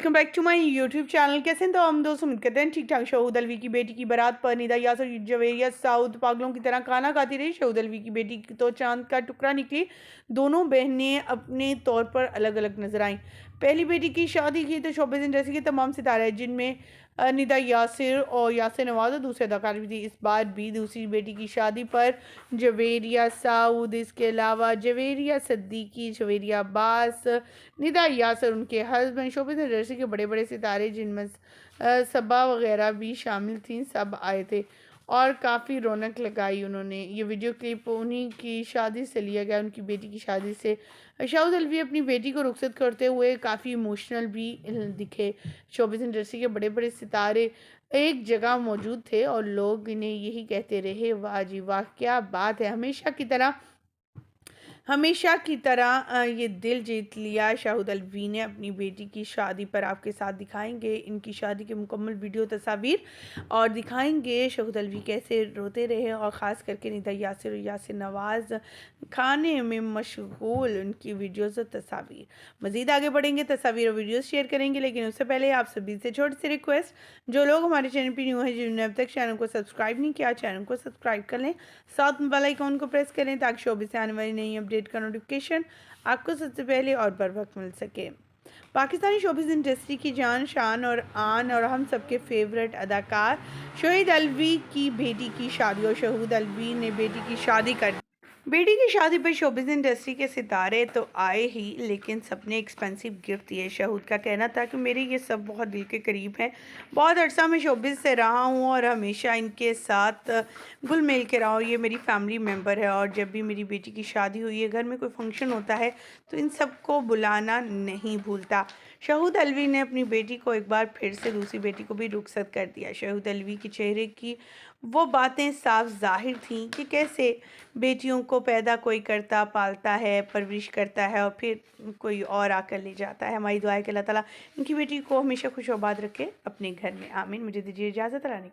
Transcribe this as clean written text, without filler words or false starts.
Welcome back to my YouTube channel. कैसे हैं तो हम दोस्त उम्मीद करते हैं ठीक ठाक। शहूद अलवी की बेटी की बारात पर निदा यासर जवेरिया साउथ पागलों की तरह खाना खाती रही। शहूद अलवी की बेटी की तो चांद का टुकड़ा निकली। दोनों बहनें अपने तौर पर अलग अलग नजर आईं। पहली बेटी की शादी की तो शोबिज़ इंडस्ट्री के तमाम सितारे, जिनमें निदा यासिर और यासिर नवाज और दूसरे अदाकार भी थी। इस बार भी दूसरी बेटी की शादी पर जवेरिया साउद, इसके अलावा जवेरिया सद्दीकी, जवेरिया अब्बास, निदा यासर, उनके हस्बैंड, शोबिज़ इंडस्ट्री के बड़े बड़े सितारे जिनमें सबा वगैरह भी शामिल थी, सब आए थे और काफ़ी रौनक लगाई उन्होंने। ये वीडियो क्लिप उन्हीं की शादी से लिया गया, उनकी बेटी की शादी से। शहूद अलवी अपनी बेटी को रुखसत करते हुए काफ़ी इमोशनल भी दिखे। शोबिज़ इंडस्ट्री के बड़े बड़े सितारे एक जगह मौजूद थे और लोग इन्हें यही कहते रहे, वाह जी वाह, क्या बात है। हमेशा की तरह ये दिल जीत लिया। शहूद अलवी ने अपनी बेटी की शादी पर आपके साथ दिखाएंगे इनकी शादी के मुकम्मल वीडियो तस्वीर और दिखाएंगे शहूद अलवी कैसे रोते रहे और ख़ास करके निदा यासिर और यासिर नवाज़ खाने में मशगूल उनकी वीडियोज़ और तस्वीर। मज़ीद आगे बढ़ेंगे, तस्वीर और वीडियोज़ शेयर करेंगे, लेकिन उससे पहले आप सभी से छोटी सी रिक्वेस्ट, जो लोग हमारे चैनल पर न्यू हैं, जिन्होंने अब तक चैनल को सब्सक्राइब नहीं किया, चैनल को सब्सक्राइब कर लें, साथ में बेल आइकन को प्रेस करें ताकि शोबिज़ से आने वाली नई अपडेट का नोटिफिकेशन आपको सबसे पहले और बर वक्त मिल सके। पाकिस्तानी शोबिज़ इंडस्ट्री की जान, शान और आन और हम सबके फेवरेट अदाकार शहीद अलवी की बेटी की शादी, और शहूद अलवी ने बेटी की शादी कर बेटी की शादी पर शोबिज़ इंडस्ट्री के सितारे तो आए ही, लेकिन सबने एक्सपेंसिव गिफ्ट दिए। शहूद का कहना था कि मेरे ये सब बहुत दिल के करीब हैं, बहुत अर्सा में शोबिज़ से रहा हूँ और हमेशा इनके साथ घुल मिल के रहा हूँ, ये मेरी फैमिली मेम्बर है और जब भी मेरी बेटी की शादी हुई है, घर में कोई फंक्शन होता है तो इन सबको बुलाना नहीं भूलता। शहूद अलवी ने अपनी बेटी को एक बार फिर से दूसरी बेटी को भी रुखसत कर दिया। शहूद अलवी के चेहरे की वो बातें साफ जाहिर थीं कि कैसे बेटियों को पैदा कोई करता, पालता है, परवरिश करता है और फिर कोई और आकर ले जाता है। हमारी दुआ है कि अल्लाह ताला इनकी बेटी को हमेशा खुश आबाद रखे अपने घर में। आमीन। मुझे दीजिए इजाज़त।